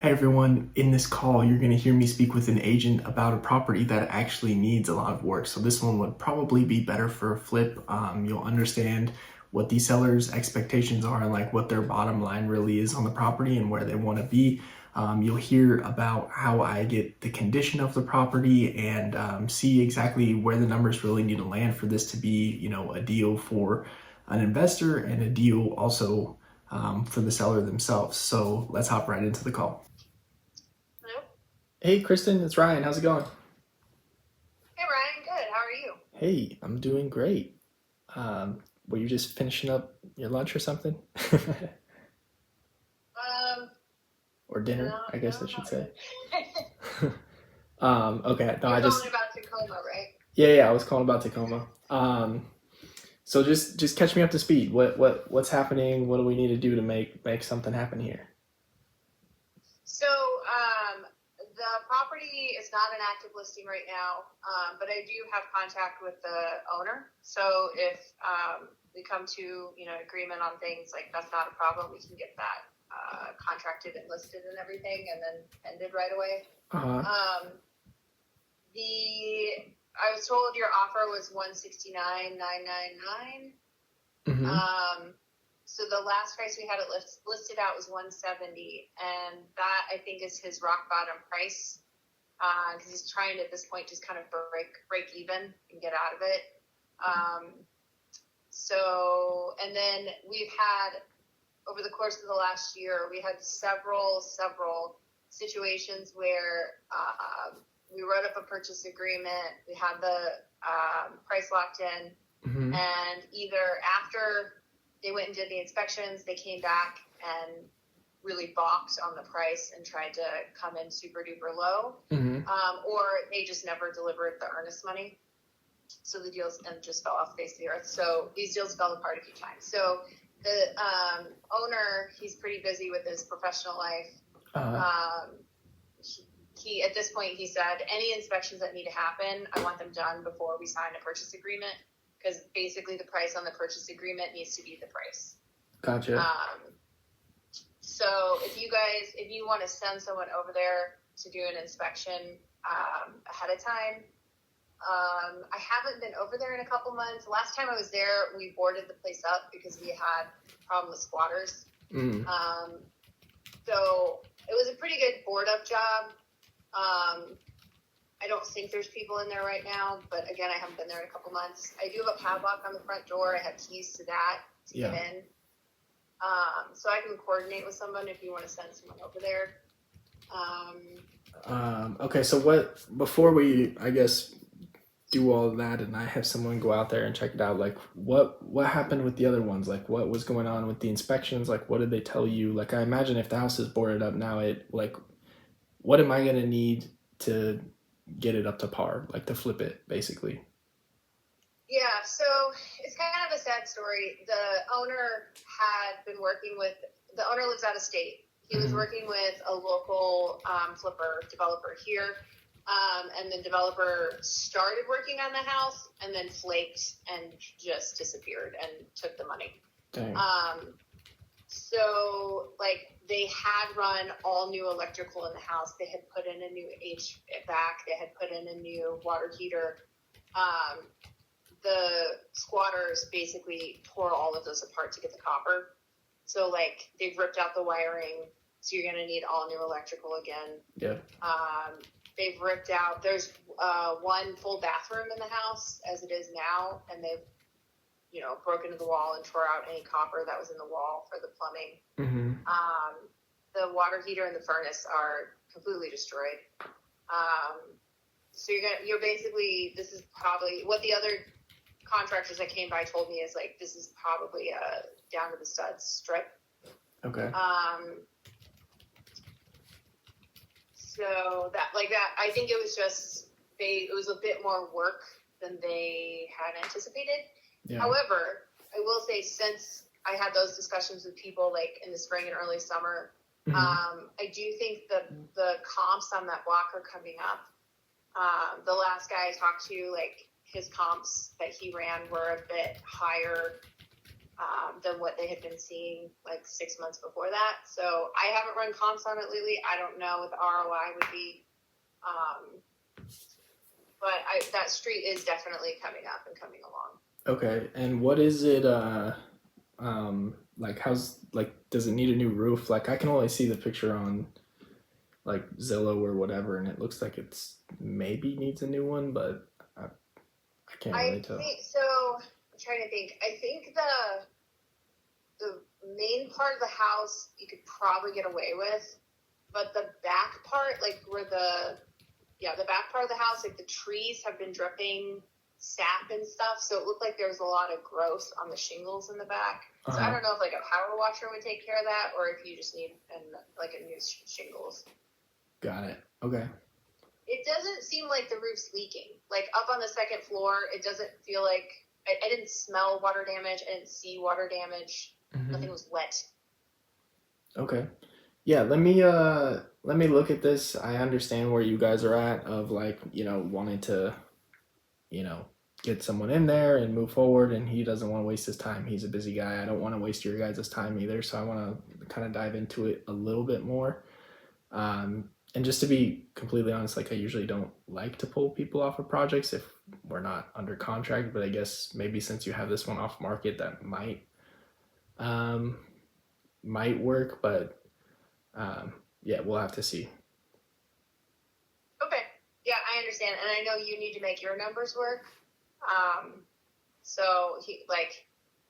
Hey everyone, in this call, you're going to hear me speak with an agent about a property that actually needs a lot of work. So this one would probably be better for a flip. You'll understand what the seller's expectations are and like what their bottom line really is on the property and where they want to be. You'll hear about how I get the condition of the property and see exactly where the numbers really need to land for this to be, a deal for an investor and a deal also for the seller themselves. So let's hop right into the call. Hello? Hey, Kristen, it's Ryan. How's it going? Hey Ryan, good. How are you? Hey, I'm doing great. Were you just finishing up your lunch or something? Um, Or dinner, no, I no, guess I should not say. really. Okay. No, You're I just, calling about Tacoma, right? yeah, I was calling about Tacoma. So just catch me up to speed. What's happening? What do we need to do to make something happen here? So, the property is not an active listing right now, but I do have contact with the owner. So if we come to agreement on things, like that's not a problem. We can get that contracted and listed and everything, and then ended right away. Uh-huh. Um, I was told your offer was 169,999. Mm-hmm. So the last price we had it listed out was 170, and that I think is his rock bottom price, because he's trying to, at this point, just kind of break even and get out of it. And then we've had, over the course of the last year, we had several situations where we wrote up a purchase agreement, we had the price locked in, Mm-hmm. and either after they went and did the inspections, they came back and really balked on the price and tried to come in super duper low, Mm-hmm. or they just never delivered the earnest money. So the deals and just fell off the face of the earth. So these deals fell apart a few times. So the owner, he's pretty busy with his professional life. Uh-huh. He at this point, he said, any inspections that need to happen, I want them done before we sign a purchase agreement, because basically the price on the purchase agreement needs to be the price. Gotcha. So if you want to send someone over there to do an inspection ahead of time, I haven't been over there in a couple months. Last time I was there, we boarded the place up because we had a problem with squatters. Mm. So it was a pretty good board up job. I don't think there's people in there right now, but again, I haven't been there in a couple months. I do have a padlock on the front door. I have keys to that to get in. So I can coordinate with someone if you want to send someone over there. Okay, so before we, I guess, do all of that and I have someone go out there and check it out, like what happened with the other ones? Like what was going on with the inspections? Like what did they tell you? Like I imagine if the house is boarded up now, what am I going to need to get it up to par, like to flip it basically? Yeah, so it's kind of a sad story. The owner lives out of state. He was working with a local developer here. And the developer started working on the house and then flaked and just disappeared and took the money. Dang. So they had run all new electrical in the house. They had put in a new HVAC. They had put in a new water heater. The squatters basically tore all of those apart to get the copper. So they've ripped out the wiring. So you're going to need all new electrical again. Yeah. They've ripped out, there's one full bathroom in the house as it is now, and they've, broken into the wall and tore out any copper that was in the wall for the plumbing. Mm-hmm. The water heater and the furnace are completely destroyed. So you're basically, this is probably, what the other contractors that came by told me is this is probably a down to the studs strip. Okay. So that, I think it was just, it was a bit more work than they had anticipated. Yeah. However, I will say, since I had those discussions with people in the spring and early summer, I do think the comps on that block are coming up. The last guy I talked to, his comps that he ran were a bit higher than what they had been seeing like 6 months before that. So I haven't run comps on it lately. I don't know what the ROI would be. But that street is definitely coming up and coming along. Okay, and what is it? Like how's like does it need a new roof? Like I can only see the picture on like Zillow or whatever, and it looks like it's maybe needs a new one, but I can't really tell. So. I'm trying to think. I think the main part of the house you could probably get away with, but the back part, like where the back part of the house, like the trees have been dripping sap and stuff, so it looked like there was a lot of growth on the shingles in the back. So I don't know if like a power washer would take care of that, or if you just need a new shingles. Got it. Okay. It doesn't seem like the roof's leaking. Like up on the second floor, it doesn't feel like I didn't smell water damage. I didn't see water damage. Mm-hmm. Nothing was wet. Okay. Yeah, let me look at this. I understand where you guys are at of like, wanting to, get someone in there and move forward, and he doesn't want to waste his time. He's a busy guy. I don't want to waste your guys' time either, so I want to kind of dive into it a little bit more. And just to be completely honest, like I usually don't like to pull people off of projects if we're not under contract, but I guess maybe since you have this one off market, that might work, but yeah, we'll have to see. Okay. Yeah, I understand. And I know you need to make your numbers work. So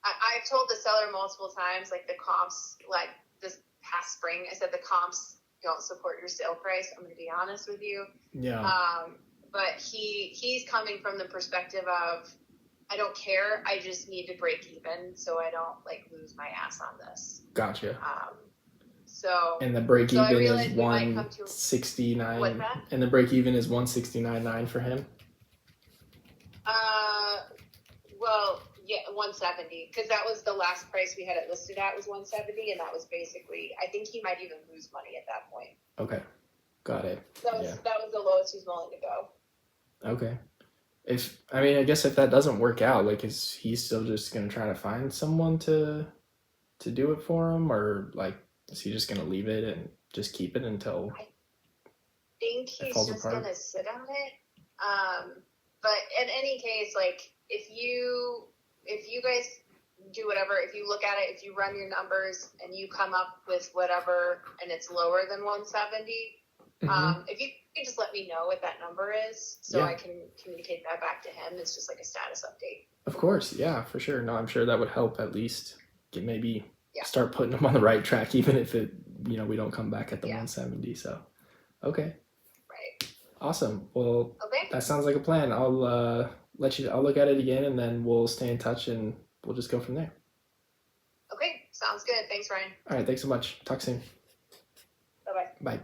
I've told the seller multiple times, like the comps, like this past spring, I said the comps don't support your sale price. I'm going to be honest with you. Yeah. But he's coming from the perspective of, I don't care. I just need to break even so I don't lose my ass on this. Gotcha. And the break even is 169. What's that? And the break even is 169.9 for him. Well, yeah, 170, because that was the last price we had it listed at, was 170, and that was basically, I think he might even lose money at that point. Okay, got it. That was the lowest he's willing to go. Okay. I guess if that doesn't work out, is he still just gonna try to find someone to do it for him, or is he just gonna leave it and just keep it until? I think he's just gonna sit on it. But in any case, if you guys do whatever, if you look at it, if you run your numbers and you come up with whatever and it's lower than 170, if you can just let me know what that number is so I can communicate that back to him. It's just like a status update. Of course, yeah, for sure. No, I'm sure that would help at least start putting him on the right track, even if it, we don't come back at the 170. So, okay. Right. Awesome. Well, okay. That sounds like a plan. I'll look at it again, and then we'll stay in touch, and we'll just go from there. Okay. Sounds good. Thanks, Ryan. All right. Thanks so much. Talk soon. Bye-bye. Bye.